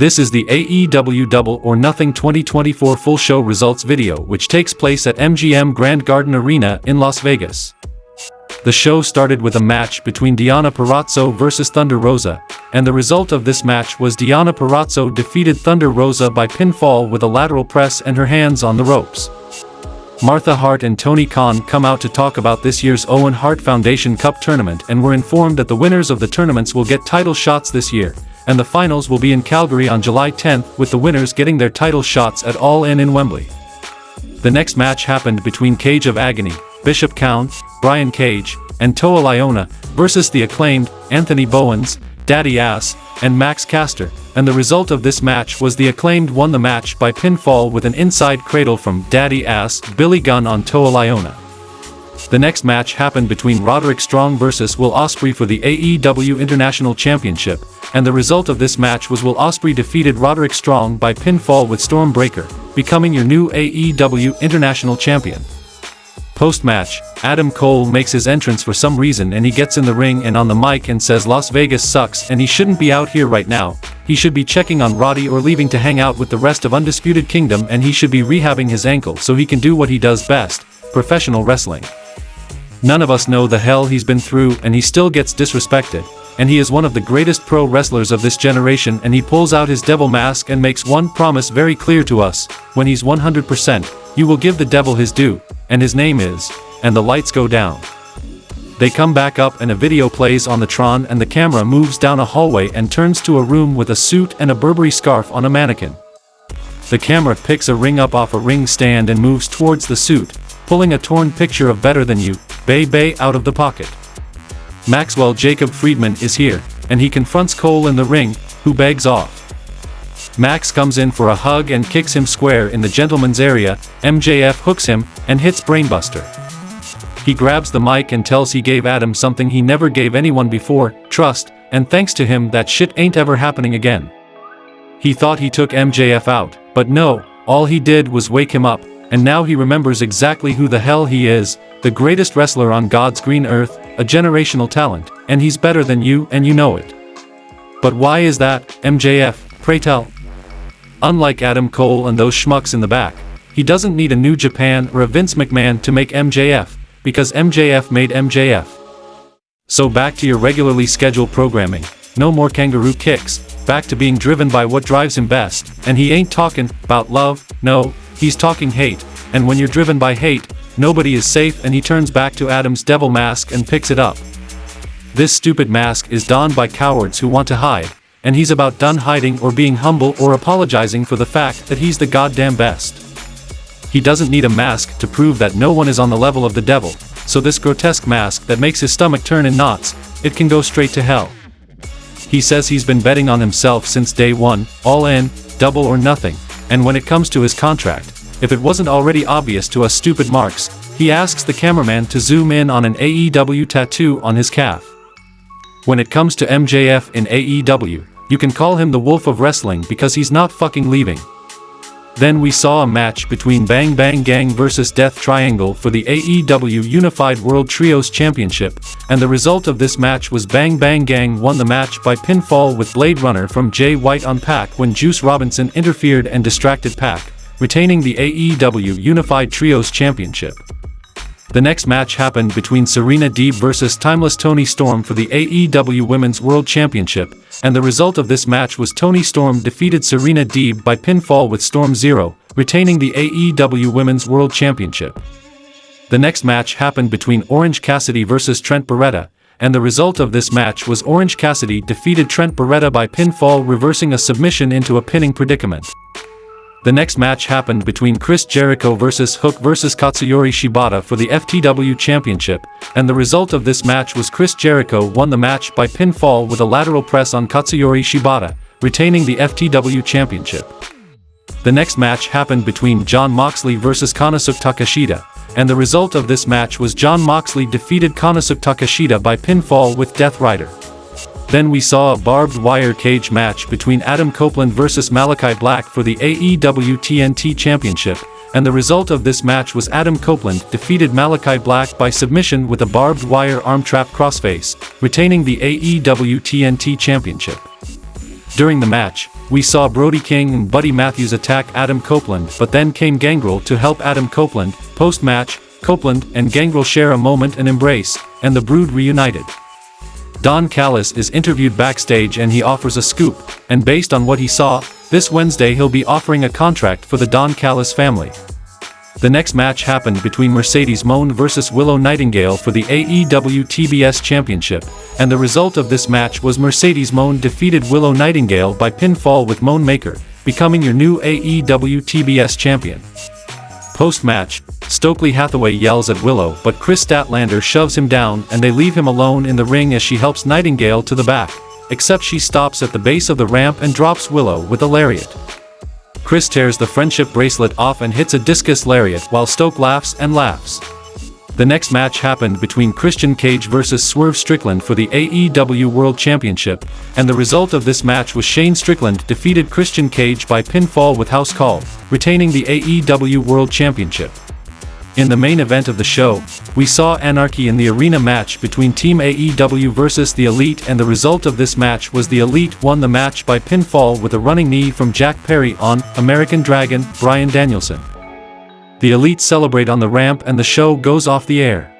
This is the AEW Double or Nothing 2024 full show results video, which takes place at MGM Grand Garden Arena in Las Vegas. The show started with a match between Deonna Purrazzo vs Thunder Rosa, and the result of this match was Deonna Purrazzo defeated Thunder Rosa by pinfall with a lateral press and her hands on the ropes. Martha Hart and Tony Khan come out to talk about this year's Owen Hart Foundation Cup tournament and were informed that the winners of the tournaments will get title shots this year, and the finals will be in Calgary on July 10th, with the winners getting their title shots at All In Wembley. The next match happened between Cage of Agony, Bishop Kaun, Brian Cage, and Toa Liona versus the Acclaimed, Anthony Bowens, Daddy Ass, and Max Caster, and the result of this match was the Acclaimed won the match by pinfall with an inside cradle from Daddy Ass, Billy Gunn on Toa Liona. The next match happened between Roderick Strong vs Will Ospreay for the AEW International Championship, and the result of this match was Will Ospreay defeated Roderick Strong by pinfall with Stormbreaker, becoming your new AEW International Champion. Post-match, Adam Cole makes his entrance for some reason, and he gets in the ring and on the mic and says Las Vegas sucks and he shouldn't be out here right now. He should be checking on Roddy or leaving to hang out with the rest of Undisputed Kingdom, and he should be rehabbing his ankle so he can do what he does best, professional wrestling. None of us know the hell he's been through, and he still gets disrespected, and he is one of the greatest pro wrestlers of this generation, and he pulls out his devil mask and makes one promise very clear to us: when he's 100%, you will give the devil his due, and his name is, and the lights go down. They come back up and a video plays on the Tron, and the camera moves down a hallway and turns to a room with a suit and a Burberry scarf on a mannequin. The camera picks a ring up off a ring stand and moves towards the suit, pulling a torn picture of Better Than You, Bay out of the pocket. Maxwell Jacob Friedman is here, and he confronts Cole in the ring, who begs off. Max comes in for a hug and kicks him square in the gentleman's area. MJF hooks him and hits Brainbuster. He grabs the mic and tells he gave Adam something he never gave anyone before: trust, and thanks to him that shit ain't ever happening again. He thought he took MJF out, but no, all he did was wake him up, and now he remembers exactly who the hell he is: the greatest wrestler on God's green earth, a generational talent, and he's better than you, and you know it. But why is that, MJF, pray tell? Unlike Adam Cole and those schmucks in the back, he doesn't need a New Japan or a Vince McMahon to make MJF, because MJF made MJF. So back to your regularly scheduled programming, no more kangaroo kicks, back to being driven by what drives him best, and he ain't talking about love, no, he's talking hate, and when you're driven by hate, nobody is safe, and he turns back to Adam's devil mask and picks it up. This stupid mask is donned by cowards who want to hide, and he's about done hiding or being humble or apologizing for the fact that he's the goddamn best. He doesn't need a mask to prove that no one is on the level of the devil, so this grotesque mask that makes his stomach turn in knots, it can go straight to hell. He says he's been betting on himself since day one, All In, Double or Nothing, and when it comes to his contract, if it wasn't already obvious to us stupid marks, he asks the cameraman to zoom in on an AEW tattoo on his calf. When it comes to MJF in AEW, you can call him the Wolf of Wrestling because he's not fucking leaving. Then we saw a match between Bang Bang Gang vs Death Triangle for the AEW Unified World Trios Championship, and the result of this match was Bang Bang Gang won the match by pinfall with Blade Runner from Jay White on Pac when Juice Robinson interfered and distracted Pac, retaining the AEW Unified Trios Championship. The next match happened between Serena Deeb vs Timeless Toni Storm for the AEW Women's World Championship, and the result of this match was Toni Storm defeated Serena Deeb by pinfall with Storm Zero, retaining the AEW Women's World Championship. The next match happened between Orange Cassidy vs Trent Beretta, and the result of this match was Orange Cassidy defeated Trent Beretta by pinfall, reversing a submission into a pinning predicament. The next match happened between Chris Jericho vs Hook vs Katsuyori Shibata for the FTW Championship, and the result of this match was Chris Jericho won the match by pinfall with a lateral press on Katsuyori Shibata, retaining the FTW Championship. The next match happened between Jon Moxley vs Konosuke Takeshita, and the result of this match was Jon Moxley defeated Konosuke Takeshita by pinfall with Death Rider. Then we saw a barbed wire cage match between Adam Copeland vs Malakai Black for the AEW TNT Championship, and the result of this match was Adam Copeland defeated Malakai Black by submission with a barbed wire arm trap crossface, retaining the AEW TNT Championship. During the match, we saw Brody King and Buddy Matthews attack Adam Copeland, but then came Gangrel to help Adam Copeland. Post-match, Copeland and Gangrel share a moment and embrace, and the Brood reunited. Don Callis is interviewed backstage and he offers a scoop, and based on what he saw, this Wednesday he'll be offering a contract for the Don Callis family. The next match happened between Mercedes Moné vs Willow Nightingale for the AEW TBS Championship, and the result of this match was Mercedes Moné defeated Willow Nightingale by pinfall with Moné Maker, becoming your new AEW TBS champion. Post-match, Stokely Hathaway yells at Willow, but Chris Statlander shoves him down and they leave him alone in the ring as she helps Nightingale to the back, except she stops at the base of the ramp and drops Willow with a lariat. Chris tears the friendship bracelet off and hits a discus lariat while Stoke laughs and laughs. The next match happened between Christian Cage vs Swerve Strickland for the AEW World Championship, and the result of this match was Shane Strickland defeated Christian Cage by pinfall with House Call, retaining the AEW World Championship. In the main event of the show, we saw Anarchy in the arena match between Team AEW vs the Elite, and the result of this match was the Elite won the match by pinfall with a running knee from Jack Perry on American Dragon, Bryan Danielson. The Elite celebrate on the ramp and the show goes off the air.